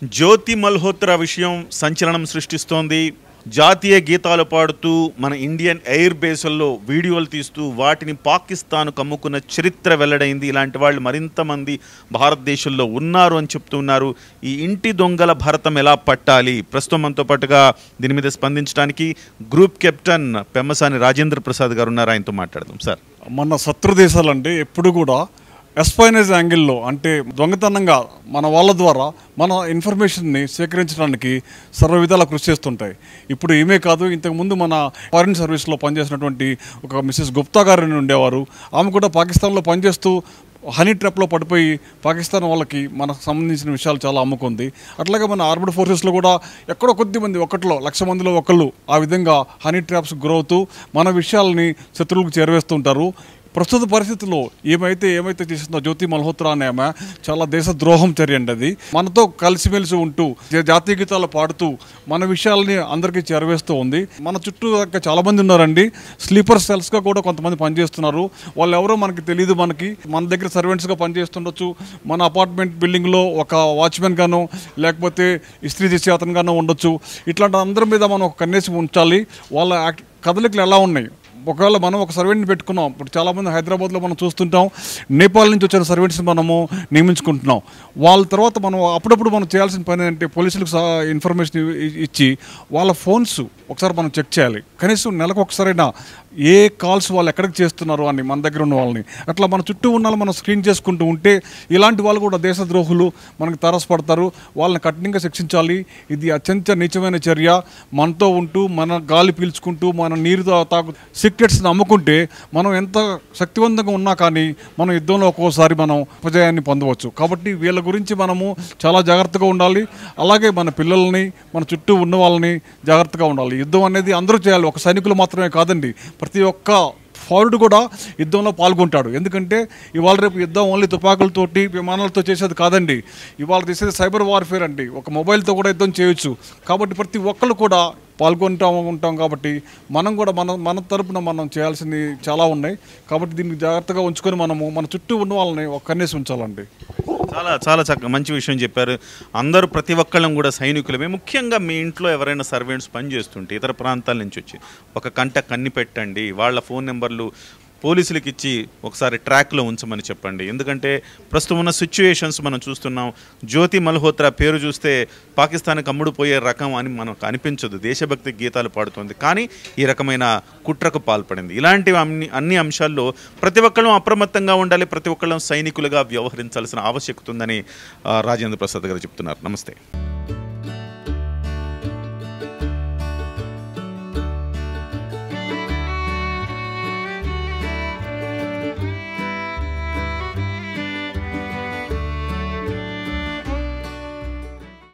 జ్యోతి మల్హోత్రా విషయం సంచలనం సృష్టిస్తోంది. జాతీయ గీతాలు పాడుతూ మన ఇండియన్ ఎయిర్ బేస్ల్లో వీడియోలు తీస్తూ వాటిని పాకిస్తాన్కు అమ్ముకున్న చరిత్ర వెల్లడైంది. ఇలాంటి వాళ్ళు మరింతమంది భారతదేశంలో ఉన్నారు అని చెప్తున్నారు. ఈ ఇంటి దొంగల భరతం ఎలా పట్టాలి? ప్రస్తుతం మనతో పాటుగా దీని మీద స్పందించడానికి గ్రూప్ కెప్టెన్ పెమ్మసాని రాజేంద్ర ప్రసాద్ గారు ఉన్నారు. ఆయనతో మాట్లాడదాం. సార్, మన శత్రు దేశాలంటే ఎప్పుడు కూడా ఎస్పైనేజ్ యాంగిల్లో అంటే దొంగతనంగా మన వాళ్ళ ద్వారా మన ఇన్ఫర్మేషన్ని సేకరించడానికి సర్వ విధాలా కృషి చేస్తుంటాయి. ఇప్పుడు ఈమె కాదు, ఇంతకుముందు మన ఫారిన్ సర్వీస్లో పనిచేసినటువంటి ఒక మిసెస్ గుప్తా గారు ఉండేవారు. ఆమె కూడా పాకిస్తాన్లో పనిచేస్తూ హనీ ట్రాప్లో పడిపోయి పాకిస్తాన్ వాళ్ళకి మనకు సంబంధించిన విషయాలు చాలా అమ్ముకుంది. అట్లాగే మన ఆర్మడ్ ఫోర్సెస్లో కూడా ఎక్కడో కొద్దిమంది, 1,00,000 మందిలో ఒకళ్ళు ఆ విధంగా హనీ ట్రాప్స్ గురవుతూ మన విషయాలని శత్రువులకు చేరవేస్తుంటారు. ప్రస్తుత పరిస్థితుల్లో ఏమైతే చేసిందో జ్యోతి మల్హోత్రా అనే ఆమె చాలా దేశద్రోహం చర్య అండి. అది మనతో కలిసిమెలిసి ఉంటూ జాతీయ గీతాలు పాడుతూ మన విషయాలని అందరికీ చేరవేస్తూ ఉంది. మన చుట్టూ చాలా మంది ఉన్నారండి. స్లీపర్ సెల్స్గా కూడా కొంతమంది పనిచేస్తున్నారు. వాళ్ళు ఎవరో మనకి తెలియదు. మన దగ్గర సర్వెంట్స్గా పనిచేస్తుండొచ్చు. మన అపార్ట్మెంట్ బిల్డింగ్లో ఒక వాచ్మెన్ గానో లేకపోతే ఇస్త్రీ చేసే అతనుగానో ఉండొచ్చు. ఇట్లాంటి అందరి మీద మనం ఒక కన్నేసి ఉంచాలి. వాళ్ళ కదలికలు ఎలా ఉన్నాయి? ఒకవేళ మనం ఒక సర్వెంట్ని పెట్టుకున్నాం. ఇప్పుడు చాలామంది హైదరాబాద్లో మనం చూస్తుంటాం, నేపాల్ నుంచి వచ్చిన సర్వెంట్స్ని మనము నియమించుకుంటున్నాం. వాళ్ళ తర్వాత మనం అప్పుడప్పుడు మనం చేయాల్సిన పని ఏంటంటే పోలీసులకు ఇన్ఫర్మేషన్ ఇచ్చి వాళ్ళ ఫోన్స్ ఒకసారి మనం చెక్ చేయాలి. కనీసం నెలకు ఒకసారైనా ఏ కాల్స్ వాళ్ళు ఎక్కడికి చేస్తున్నారు అని మన దగ్గర ఉన్న వాళ్ళని, అట్లా మన చుట్టూ ఉన్న మనం స్క్రీన్ చేసుకుంటూ ఉంటే ఇలాంటి వాళ్ళు కూడా దేశద్రోహులు మనకు తారసపడతారు. వాళ్ళని కఠినంగా శిక్షించాలి. ఇది అత్యంత నీచమైన చర్య. మనతో ఉంటూ మన గాలి పీల్చుకుంటూ మన నీరు తాగు సీక్రెట్స్ని అమ్ముకుంటే మనం ఎంత శక్తివంతంగా ఉన్నా కానీ మనం యుద్ధంలో ఒక్కోసారి మనం విజయాన్ని పొందవచ్చు. కాబట్టి వీళ్ళ గురించి మనము చాలా జాగ్రత్తగా ఉండాలి. అలాగే మన పిల్లల్ని, మన చుట్టూ ఉన్న వాళ్ళని జాగ్రత్తగా ఉండాలి. యుద్ధం అనేది అందరూ చేయాలి. ఒక సైనికులు మాత్రమే కాదండి, ప్రతి ఒక్క పౌరుడు కూడా యుద్ధంలో పాల్గొంటాడు. ఎందుకంటే ఇవాళ రేపు యుద్ధం ఓన్లీ తుపాకులతోటి విమానాలతో చేసేది కాదండి. ఇవాళ చేసేది సైబర్ వార్ఫేర్ అండి. ఒక మొబైల్తో కూడా యుద్ధం చేయొచ్చు. కాబట్టి ప్రతి ఒక్కళ్ళు కూడా ఉంటాం. కాబట్టి మనం కూడా మన తరపున మనం చేయాల్సింది చాలా ఉన్నాయి. కాబట్టి దీన్ని జాగ్రత్తగా ఉంచుకొని మనము మన చుట్టూ ఉన్న వాళ్ళని ఒక కన్నేసి ఉంచాలండి. చాలా చాలా మంచి విషయం చెప్పారు. అందరూ ప్రతి ఒక్కళ్ళం కూడా సైనికులమే. ముఖ్యంగా మీ ఇంట్లో ఎవరైనా సర్వెంట్స్ పనిచేస్తుంటే ఇతర ప్రాంతాల నుంచి వచ్చి ఒక కన్ని పెట్టండి. వాళ్ళ ఫోన్ నెంబర్లు పోలీసులకు ఇచ్చి ఒకసారి ట్రాక్లో ఉంచమని చెప్పండి. ఎందుకంటే ప్రస్తుతం ఉన్న సిచ్యువేషన్స్ మనం చూస్తున్నాం. జ్యోతి మల్హోత్రా పేరు చూస్తే పాకిస్తాన్కి అమ్ముడుపోయే రకం అని మనకు అనిపించదు. దేశభక్తి గీతాలు పాడుతుంది, కానీ ఈ రకమైన కుట్రకు పాల్పడింది. ఇలాంటివి అన్ని అంశాల్లో ప్రతి ఒక్కళ్ళం అప్రమత్తంగా ఉండాలి. ప్రతి ఒక్కళ్ళం సైనికులుగా వ్యవహరించాల్సిన ఆవశ్యకత ఉందని రాజేంద్ర ప్రసాద్ గారు చెప్తున్నారు. నమస్తే.